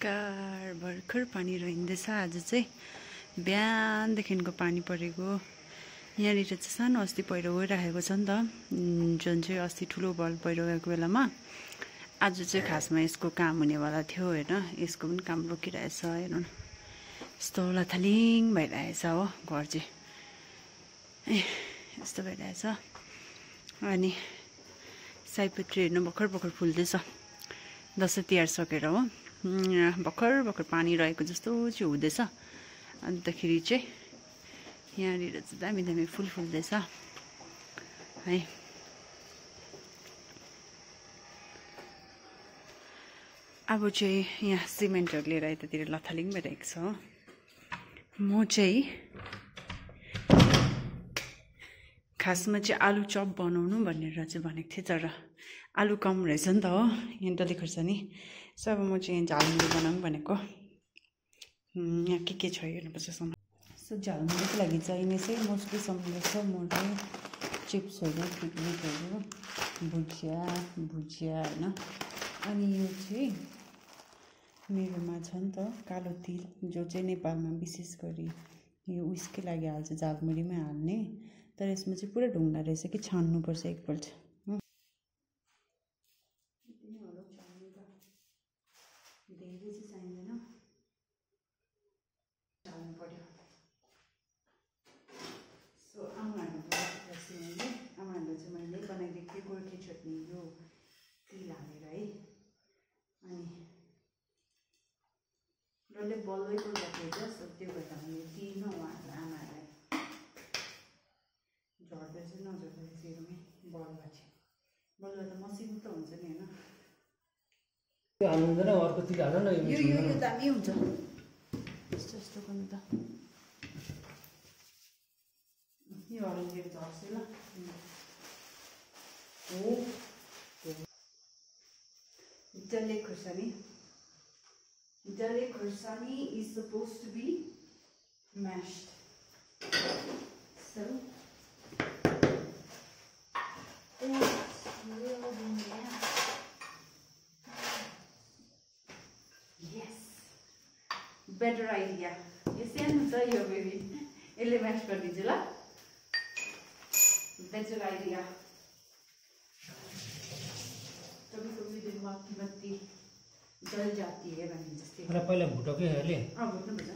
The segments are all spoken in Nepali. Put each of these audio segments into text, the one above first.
नमस्कार। भर्खर पानी रहँदैछ। आज चाहिँ बिहानदेखिको पानी परेको। यहाँनिर चाहिँ सानो अस्ति पहिरो गइराखेको छ नि त, जुन चाहिँ अस्ति ठुलो बल पहिरो गएको बेलामा आज चाहिँ खासमा यसको काम हुनेवाला थियो होइन। यसको पनि काम रोकिरहेछ। हेर्नु न, यस्तो लथालिङ भइरहेछ हो घर चाहिँ। यस्तो भइरहेछ। अनि सयपत्री हेर्नु भर्खर भर्खर फुल्दैछ। दसैँ तिहार सकेर हो, भर्खर भर्खर पानी रहेको जस्तो चाहिँ हुँदैछ। अन्तखेरि चाहिँ यहाँनिर चाहिँ दामी दामी फुल फुल्दैछ है। अब चाहिँ यहाँ सिमेन्टहरू लिएर यतातिर लथालिङ भइरहेको छ हो। म चाहिँ खासमा चाहिँ आलु चप बनाउनु भनेर चाहिँ भनेको थिएँ, तर आलु कम रहेछ नि त हो यहाँ डल्ले खोर्सानी। सो अब म चाहिँ झालमुरी बनाऊँ भनेको। यहाँ के छ हेर्नुपर्छ सामान। सो झालमुरीको लागि चाहिने चाहिँ मोस्टली सामान रहेछ मोटो, चिप्सहरू, पिकनिकहरू, भुजिया होइन। अनि यो चाहिँ मेरोमा छ नि त कालो तिल, जो चाहिँ नेपालमा विशेष गरी यो उयसकै लागि हाल्छ, झालमुरीमै हाल्ने। तर यसमा चाहिँ पुरा ढुङ्गा रहेछ कि छान्नुपर्छ एकपल्ट। धेरै चाहिँ चाहिँदैन, हाल्नु पर्यो। सो आमाहरूलाई चाहिँ मैले बनाइदिएको थिएँ गोर्खे चटनी, यो तिल हालेर है। अनि डल्लै बलुवै बोल्दाखेरि जस्तो त्यो गर्दा मैले दिइनँ उहाँहरूलाई, आमाहरूलाई। झर्दा चाहिँ नझर्दाखेरि फेरि बलुवा चाहिँ बलुवा त मसिनो त हुन्छ नि होइन। अर्को तिर हाल न, यो दामी हुन्छ यस्तो यस्तो गर्नु त। यो हल्लिएर झर्छ ल। डल्ले खुर्सानी, डल्ले खुर्सानी is supposed to be mashed. So better idea. यो सानो छ यो बेबी, यसले म्याच गरिदिन्छु ल। Better idea. कभी कभी दिमाग की बत्ती जल जाती है भन्ने जस्तै। पहिला भुटोकै हाले। भुट्नु पर्छ।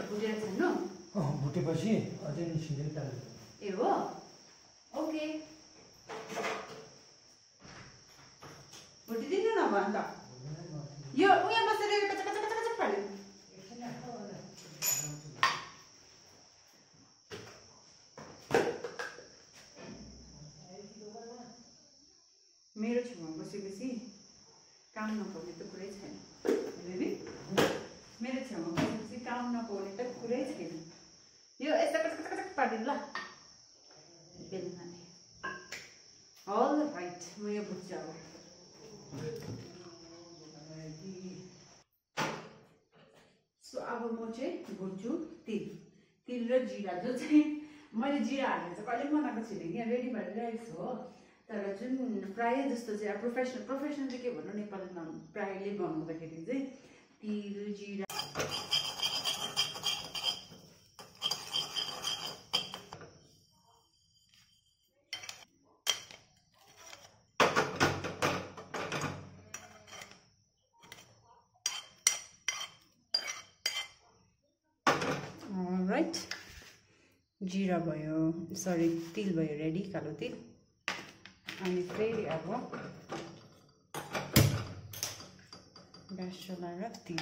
भुटेर खानु? भुटेपछि अझै निस्किँदैन ताल। ए हो? ओके। भुटिदिनु न भन्छ। यो उहाँ बसेर कचा कचा कचा कचा पाल्यो। मेरो छेउमा बसेपछि काम नपाउने त कुरै छैन बेबी। मेरो छेउमा बसेपछि काम नपाउने त कुरै छैन। यो यस्तो कचा कचा कचा पारिदिनु ल बेलनाले। अल राइट, म यो बुझ्छु अब। सो अब म चाहिँ भुट्छु तिल र जिरा, जो चाहिँ मैले जिरा हालेर चाहिँ कहिले बनाएको छुइनँ कि रेडी भएर ल्याएको छु हो। तर जुन प्रायः जस्तो चाहिँ अब प्रोफेसनल चाहिँ के भन्नु, नेपालीमा प्रायःले बनाउँदाखेरि चाहिँ तिल जिरा राइट। जिरा भयो, सरी तिल भयो रेडी, कालो तिल। अनि फेरि अब ग्यास चलाएर तिल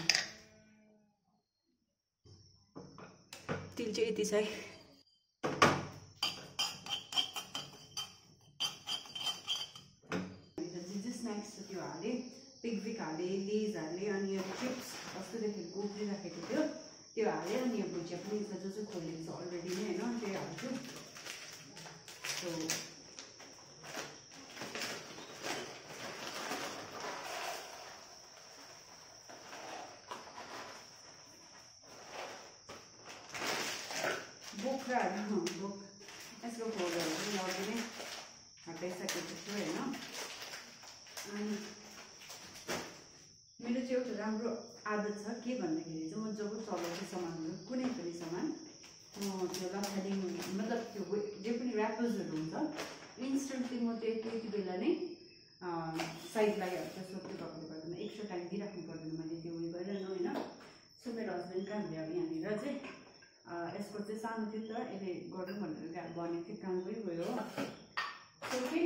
चाहिँ यति छ है। जे स्न्याक्स छ त्यो हालेँ, पिकविक हालेँ, लेज हालेँ, अनि यो चिप्स अस्तिदेखिको उब्रिराखेको थियो त्यो हालेँ। अनि यो भुजिया पनि छ जो चाहिँ खोलेको छ अलरेडी नै होइन, त्यही हाल्छु। सो बोक्राहरू यसको खोलहरू पनि अघि नै हटाइसकेको छु होइन। अनि मेरो चाहिँ एउटा राम्रो आदत छ के भन्दाखेरि चाहिँ म जब चलाउँछु सामानहरू कुनै पनि सामान म त्यो लथालिङ मतलब त्यो जे पनि ऱ्यापर्सहरू हुन्छ इन्स्टेन्टली म त्यति बेला नै साइड लगाइहाल्छ। सो त्यो भएकोले गर्दा एक्स्ट्रा टाइम दिइराख्नु पर्दैन मैले त्यो उयो गरेर होइन। सो मेरो हस्बेन्ड कहाँ भयो अब यहाँनिर चाहिँ यसको चाहिँ सानो थियो त यसले गरौँ भनेर भनेको थियो काम पनि गयो हो। सो के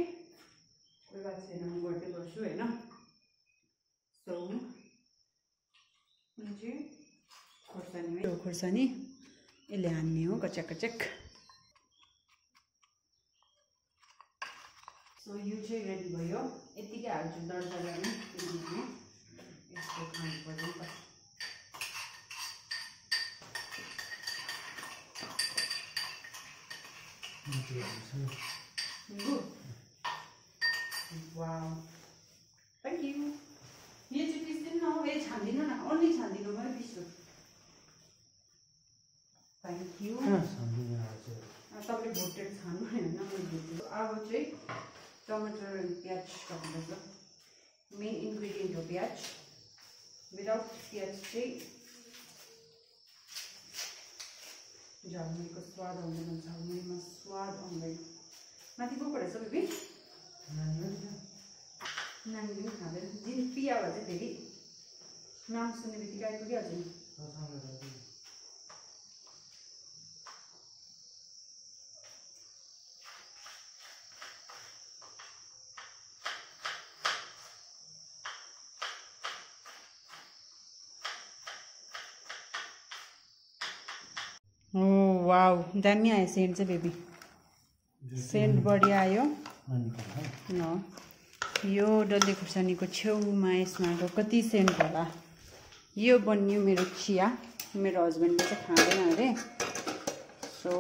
कोही बात छैन म गर्दै गर्छु होइन। सो यो चाहिँ खोर्सानी हो खोर्सानी यसले हान्ने हो कच्याक कच्याक। सो यो चाहिँ रेडी भयो यतिकै हाल्छु दर्जा गर्ने किनभने यसको खानु पर्यो नि त। Wow thank you. यो चाहिँ पिस्दिनु न यो छान्दिनु न ओन्ली छान्दिनु म पिस्छु। Thank you. तपाईँले भुटेर छान्नु होइन मैले भुट्छु। अब चाहिँ टमाटर अनि प्याज काट्नुपर्छ। मेन इन्ग्रिडियन्ट हो प्याज। विदाउट प्याज चाहिँ झालमुरीको स्वाद आउँदैन झालमुरीमा स्वाद आउँदैन। माथि को परेछ बेबी नानीले पनि खाँदैन जिन पिया भए चाहिँ फेरि नाम सुन्ने बित्तिकै आइपुगिहाल्छ नि। ओ वाउ दामी आयो सेन्ट चाहिँ बेबी सेन्ट बढी आयो। यो डल्ले खुर्सानीको छेउमा यसमा कति सेन्ट होला। यो बन्यो मेरो चिया। मेरो हस्बेन्डले चाहिँ खाँदैन अरे सो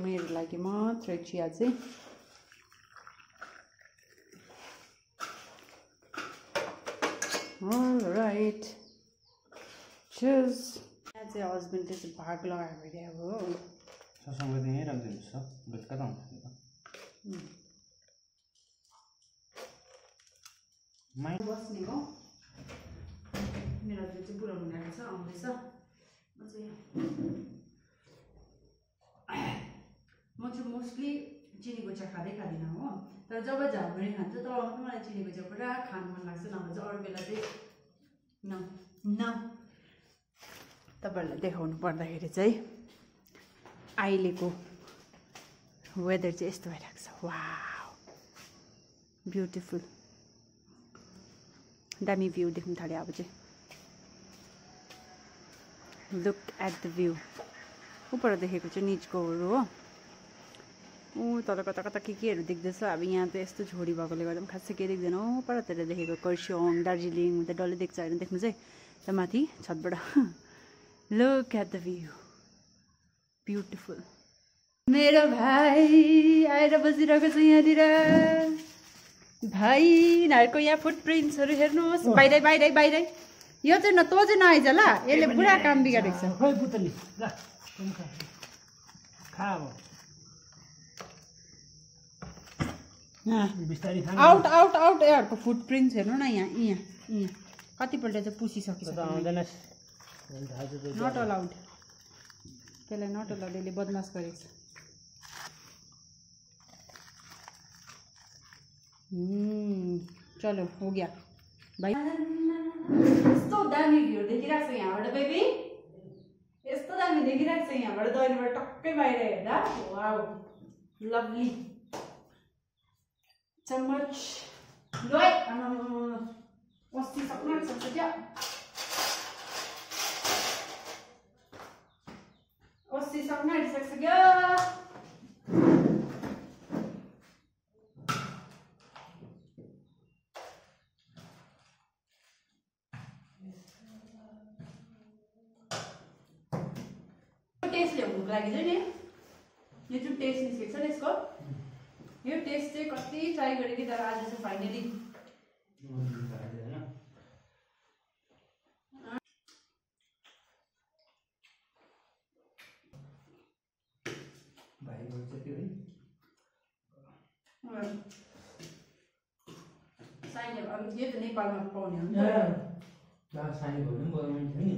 मेरो लागि मात्रै चिया चाहिँ। All right cheers. यहाँ चाहिँ हस्बेन्डले चाहिँ भाग लगाएको अरे अब हो ससँग यहीँ राखिदिनुहोस् त बेलुका त हुन्छ बस्ने हो। मेरो हस्बेन्ड चाहिँ बुढा हुनु छ आउँदैछ। म चाहिँ मोस्टली चिनीको चिया खाँदिनँ हो। तर जब झालमुरी खान्छ तब मात्रै मलाई चिनीको चिया पुरा खानु मन लाग्छ। नभए चाहिँ अरू बेला चाहिँ न तपाईँहरूलाई देखाउनु पर्दाखेरि चाहिँ अहिलेको वेदर चाहिँ यस्तो भइरहेको छ। वाउ ब्युटिफुल दामी भ्यू देख्नु थाल्यो अब चाहिँ। Look at the view. ऊपर देखेको चाहिँ निजकोहरू हो। तल कता कता केहरू देख्दैछ। अब यहाँ त यस्तो झोडी भएकोले गर्दा पनि खासै केही देख्दैन। परतिर देखेको कर्सियङ दार्जिलिङ त डल्लै देख्छ होइन देख्नु चाहिँ त माथि छतबाट। Look at the view beautiful. मेरो भाइ आएर बसिरहेको छ यहाँनिर। भाइ यिनीहरूको यहाँ फुटप्रिन्ट्सहरू हेर्नुहोस्। बाहिरै बाहिरै बाहिरै यो चाहिँ न तँ चाहिँ नआइज ल यसले पुरा काम बिगारेको छ। आउट आउट आउट यहाँहरूको फुटप्रिन्ट्स हेर्नु न यहाँ यहाँ यहाँ कतिपल्ट चाहिँ पुसिसकिसक्यो। नट अलाउड त्यसलाई नट अलाउड यसले बदमास गरेको छ। चलो हो गया भाइ। यस्तो दामी भ्यू देखिरहेको छ यहाँबाट बेबी। यस्तो दामी देखिरहेको छ यहाँबाट दैलोबाट टक्कै बाहिर हेर्दा। वाउ लभली चम्मच लो अस्ति सक्नु सक्छ क्या अस्ति सक्नु आँटिसक्छ क्या। टेस्ट ल्याउनुको लागि चाहिँ नि यो जुन टेस्ट निस्केको छ नि यसको यो टेस्ट चाहिँ कति ट्राई गरेँ कि तर आज चाहिँ फाइनली साइनले अब यो त नेपालमा पाउने हो नि त। सानी भन्नु पनि बनाउनु थियो नि